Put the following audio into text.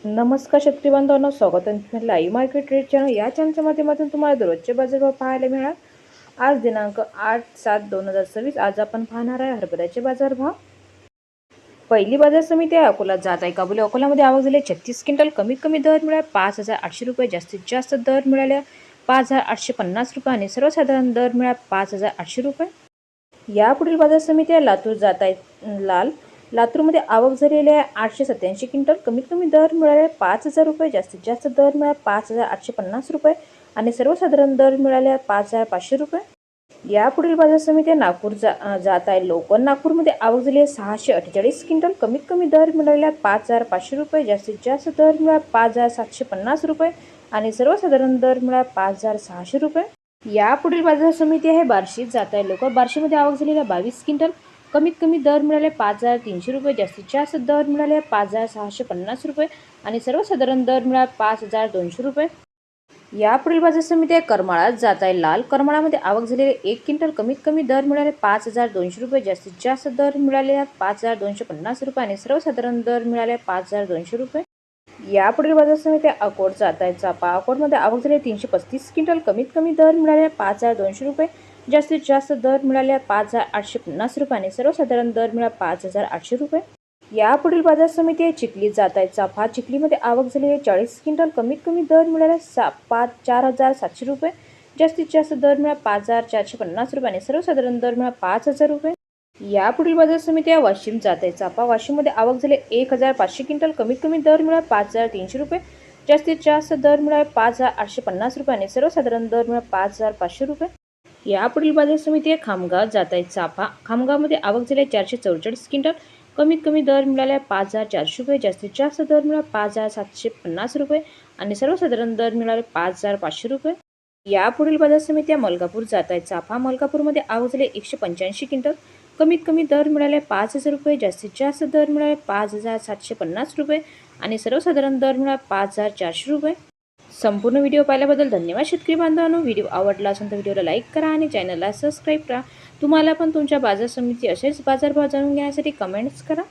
नमस्कार शेतकरी बांधवांनो, स्वागत आहे तुमचं लाईव्ह मार्केट रेट चॅनल या चॅनलच्या माध्यमातून तुम्हाला दररोजचे बाजारभाव पाहायला मिळणार। आज दिनांक 8/7/2026 आज आपण पाहणार आहे हरभऱ्याचे बाजारभाव। पहिली बाजार समिती आहे अकोला जात आहे काबुली। अकोल्यामध्ये आवक झाली 36 क्विंटल। कमीत कमी दर मिळाला 5,800 रुपये, जास्तीत जास्त दर मिळाले 5,850 रुपये आणि सर्वसाधारण दर मिळाला 5,800 रुपये। यापुढील बाजार समिती आहे लातूर जात आहे लाल। लातूरमध्ये आवक झालेली आहे 887 क्विंटल। कमीत कमी दर मिळाले 5,000 रुपये, जास्तीत जास्त दर मिळाला 5,850 रुपये आणि सर्वसाधारण दर मिळाले 5,500 रुपये। यापुढील बाजार समिती आहे नागपूर जात आहे लोकल। नागपूरमध्ये आवक झाली आहे 648 क्विंटल। कमीत कमी दर मिळाले 5,500 रुपये, जास्तीत जास्त दर मिळाला 5,750 रुपये आणि सर्वसाधारण दर मिळाला 5,600 रुपये। यापुढील बाजार समिती आहे बार्शी जात आहे लोकल। बार्शीमध्ये आवक झालेली आहे 22 क्विंटल। कमीत कमी दर मिळाले 5,300 रुपये, जास्तीत जास्त दर मिळाले 5,650 रुपये आणि सर्वसाधारण दर मिळाला 5,200 रुपये। यापुढील बाजार समिती आहे करमाळा जात आहे लाल। करमाळामध्ये आवक झालेली 1 क्विंटल। कमीत कमी दर मिळाले 5,200 रुपये, जास्तीत जास्त दर मिळाले 5,250 रुपये आणि सर्वसाधारण दर मिळाले 5,200 रुपये। यापुढील बाजार समिती आहे अकोट जात आहे चापा। अकोटमध्ये आवक झाली 335 क्विंटल। कमीत कमी दर मिळाले 5,200 रुपये, जास्तीत जास्त दर मिळाले 5,850 रुपये आणि सर्वसाधारण दर मिळाला 5,800 रुपये। यापुढील बाजार समिती आहे चिखली जात आहे चाफा। चिखलीमध्ये आवक झाली आहे 40 क्विंटल। कमीत कमी दर मिळाले 4,700 रुपये, जास्तीत जास्त दर मिळाला 5,450 रुपये आणि सर्वसाधारण दर मिळाला 5,000 रुपये। यापुढील बाजार समिती आहे वाशिम जात आहे चाफा। वाशिममध्ये आवक झाली 1,500 क्विंटल। कमीत कमी दर मिळाला 5,300 रुपये, जास्तीत जास्त दर मिळाला 5,850 रुपये आणि सर्वसाधारण दर मिळाला 5,500 रुपये। यापुढील बाजार समिती आहे खामगाव जात आहे चाफा। खामगावमध्ये आवक झाली 444 क्विंटल। कमीत कमी दर मिळाले 5,400 रुपये, जास्तीत जास्त दर मिळाला 5,750 रुपये आणि सर्वसाधारण दर मिळाले 5,500 रुपये। यापुढील बाजार समिती आहे मलकापूर जात आहे चाफा। मलकापूरमध्ये आवक झाली 185 क्विंटल। कमीत कमी दर मिळाले 5,000 रुपये, जास्तीत जास्त दर मिळाले 5,750 रुपये आणि सर्वसाधारण दर मिळाला 5,400 रुपये। संपूर्ण व्हिडिओ पाहिल्याबद्दल धन्यवाद शेतकरी बांधवांनो। व्हिडिओ आवडला असेल तर व्हिडिओला लाईक करा आणि चॅनलला सबस्क्राईब करा। तुम्हाला पण तुमच्या बाजार समिती असेच बाजारभाव जाणून घेण्यासाठी कमेंट्स करा।